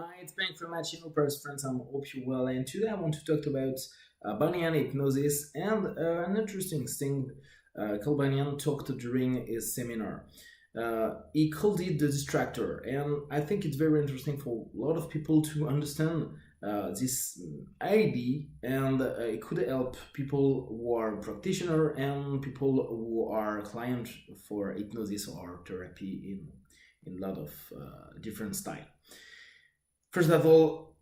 Hi, it's Bank from HnO, friends. I hope you're well. And today I want to talk about Banyan hypnosis and an interesting thing called Banyan talked during his seminar. He called it the distractor, and I think it's very interesting for a lot of people to understand this idea, and it could help people who are practitioner and people who are client for hypnosis or therapy in a lot of different style. First of all,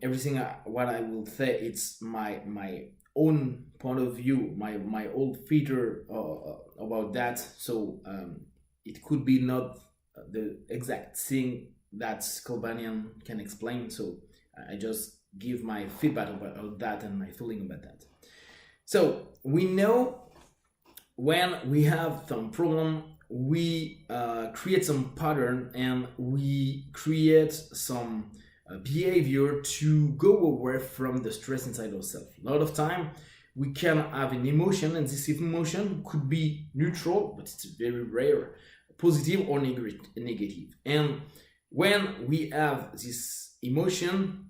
everything what I will say, it's my own point of view, my old feature about that. So it could be not the exact thing that Banyan can explain. So I just give my feedback about that and my feeling about that. So we know when we have some problem, we create some pattern and we create some behavior to go away from the stress inside ourselves. A lot of time we can have an emotion, and this emotion could be neutral, but it's very rare, positive or negative. And when we have this emotion,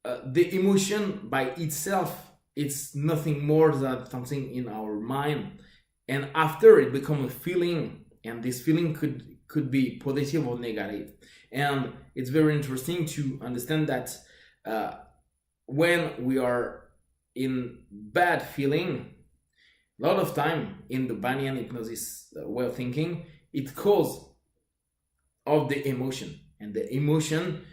the emotion by itself, it's nothing more than something in our mind, and after it becomes a feeling, and this feeling could be positive or negative. And it's very interesting to understand that when we are in bad feeling, a lot of time in the Banyan hypnosis way of thinking, it cause of the emotion, and the emotion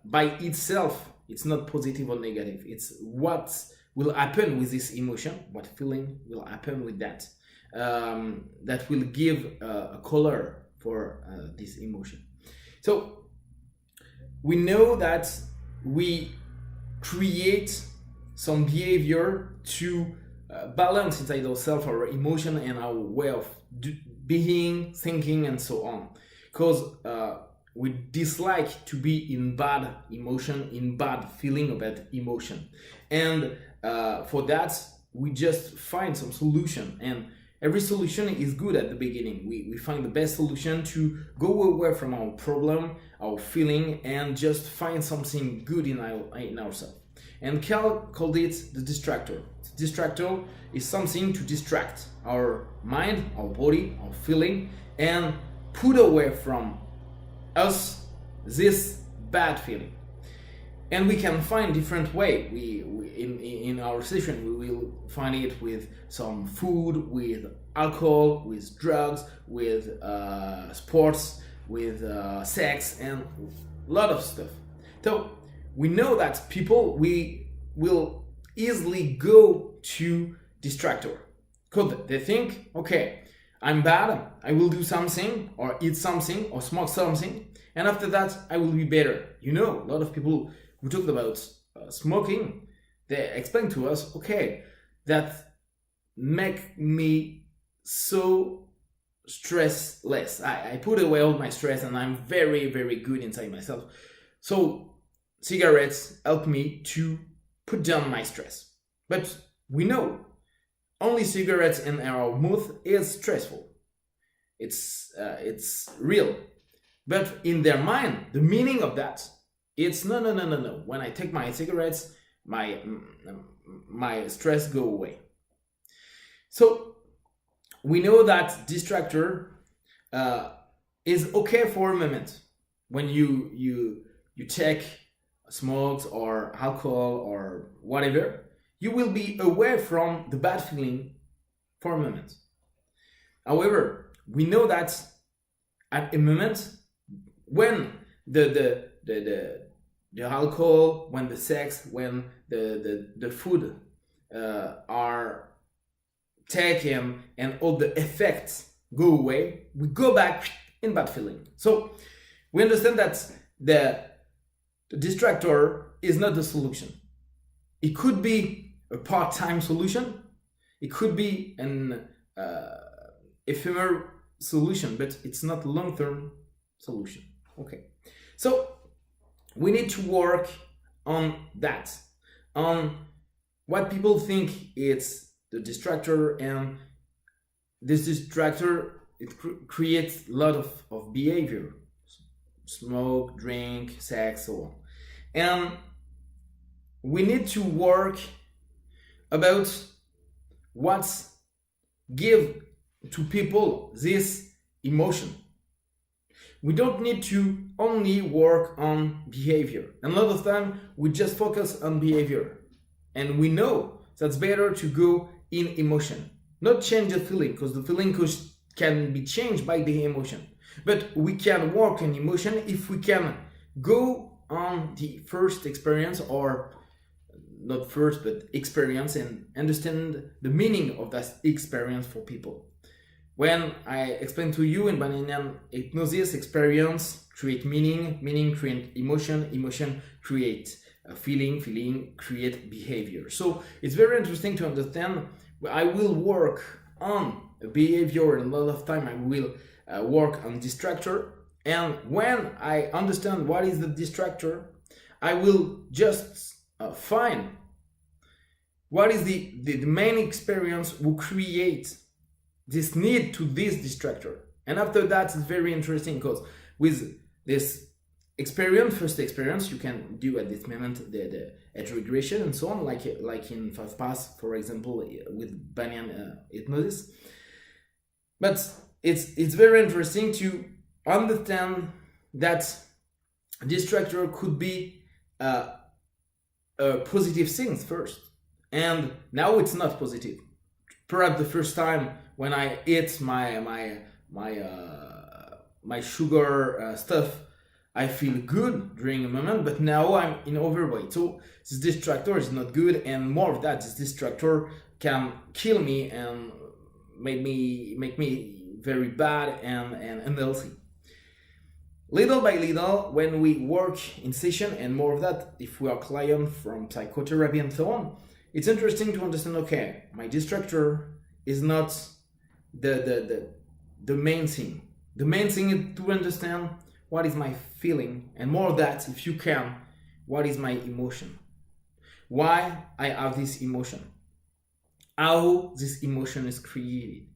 by itself, it's not positive or negative. It's what will happen with this emotion, what feeling will happen with that, that will give a color for this emotion. So we know that we create some behavior to balance inside ourselves our emotion and our way of being, thinking, and so on. Because we dislike to be in bad emotion, in bad feeling about emotion. And for that, we just find some solution. And every solution is good at the beginning. We find the best solution to go away from our problem, our feeling, and just find something good in ourselves. And Cal called it the distractor. The distractor is something to distract our mind, our body, our feeling, and put away from us this bad feeling. And we can find different way. We in our session we will find it with some food, with alcohol, with drugs, with sports, with sex, and a lot of stuff. So we know that people will easily go to distractor because they think, okay, I'm bad, I will do something or eat something or smoke something, and after that I will be better. You know, a lot of people who talked about smoking, they explain to us, okay, that make me so stressless. I put away all my stress and I'm very, very good inside myself. So cigarettes help me to put down my stress. But we know only cigarettes in our mouth is stressful. It's real. But in their mind, the meaning of that, it's no. When I take my cigarettes, my stress go away. So we know that distractor is okay for a moment. When you take smokes or alcohol or whatever, you will be away from the bad feeling for a moment. However, we know that at a moment when the alcohol, when the sex, when the food are taken and all the effects go away, we go back in bad feeling. So we understand that the distractor is not the solution. It could be a part-time solution. It could be an ephemeral solution, but it's not a long-term solution. Okay, so we need to work on that, on what people think it's the distractor, and this distractor, it creates a lot of behavior. smoke, drink, sex, so on. And we need to work about what's give to people this emotion. We don't need to only work on behavior. And a lot of time we just focus on behavior. And we know that's better to go in emotion. Not change the feeling, because the feeling can be changed by the emotion. But we can work on emotion if we can go on the first experience, or not first, but experience, and understand the meaning of that experience for people. When I explain to you in Banyan hypnosis, experience create meaning, meaning create emotion, emotion create feeling, feeling create behavior. So it's very interesting to understand. I will work on behavior, and a lot of time I will work on distractor. And when I understand what is the distractor, I will just find what is the main experience who create this need to this distractor. And after that, it's very interesting, because with this experience, first experience, you can do at this moment the edge regression and so on, like in 5 pass, for example, with Banyan hypnosis. But it's very interesting to understand that distractor could be a positive things first, and now it's not positive. Perhaps the first time when I eat my sugar stuff, I feel good during a moment, but now I'm in overweight. So this distractor is not good, and more of that, this distractor can kill me and make me very bad and unhealthy. Little by little, when we work in session, and more of that if we are client from psychotherapy and so on, it's interesting to understand, okay, my distractor is not the main thing. The main thing is to understand what is my feeling, and more of that, if you can, what is my emotion, why I have this emotion, how this emotion is created.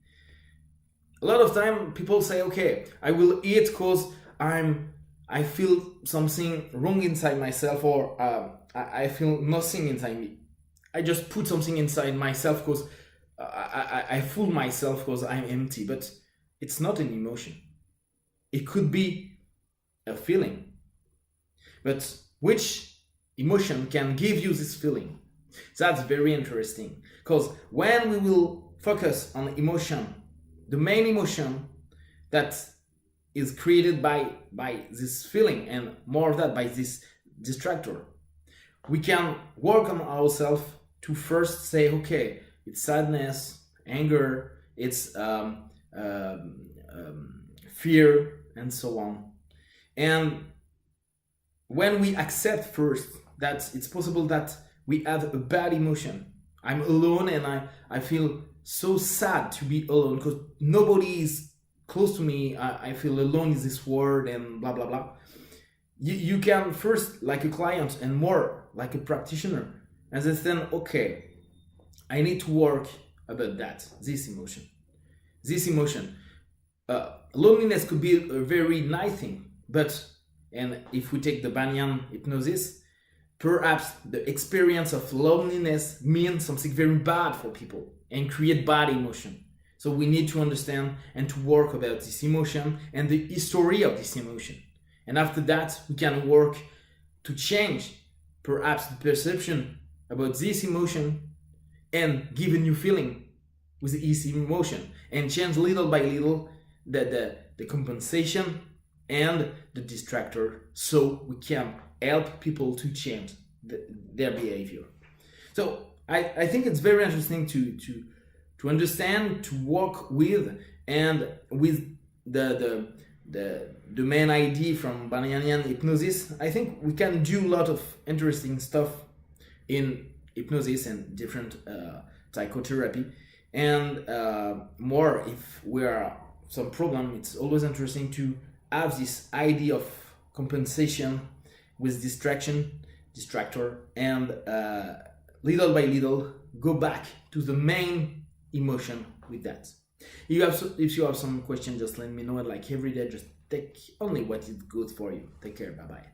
A lot of time people say, okay, I will eat because I feel something wrong inside myself, or I feel nothing inside me. I just put something inside myself because I fool myself because I'm empty. But it's not an emotion. It could be a feeling. But which emotion can give you this feeling? That's very interesting, because when we will focus on emotion, the main emotion that is created by this feeling, and more of that by this distractor, we can work on ourselves to first say, okay, it's sadness, anger, it's fear, and so on. And when we accept first that it's possible that we have a bad emotion, I'm alone and I feel so sad to be alone because nobody is close to me, I feel alone in this world, and blah blah blah. You can first, like a client, and more like a practitioner, understand, okay, I need to work about that, this emotion. Loneliness could be a very nice thing, but, and if we take the Banyan hypnosis, perhaps the experience of loneliness means something very bad for people and create bad emotion. So we need to understand and to work about this emotion and the history of this emotion. And after that, we can work to change perhaps the perception about this emotion and give a new feeling with this emotion, and change little by little the compensation and the distractor, so we can help people to change their behavior. So I think it's very interesting to understand, to work with, and with the main idea from Banyan hypnosis. I think we can do a lot of interesting stuff in hypnosis and different psychotherapy, and more if we are some problem. It's always interesting to have this idea of compensation with distractor, and little by little go back to the main emotion with that. If you have some question, just let me know. Like every day, just take only what is good for you. Take care. Bye bye.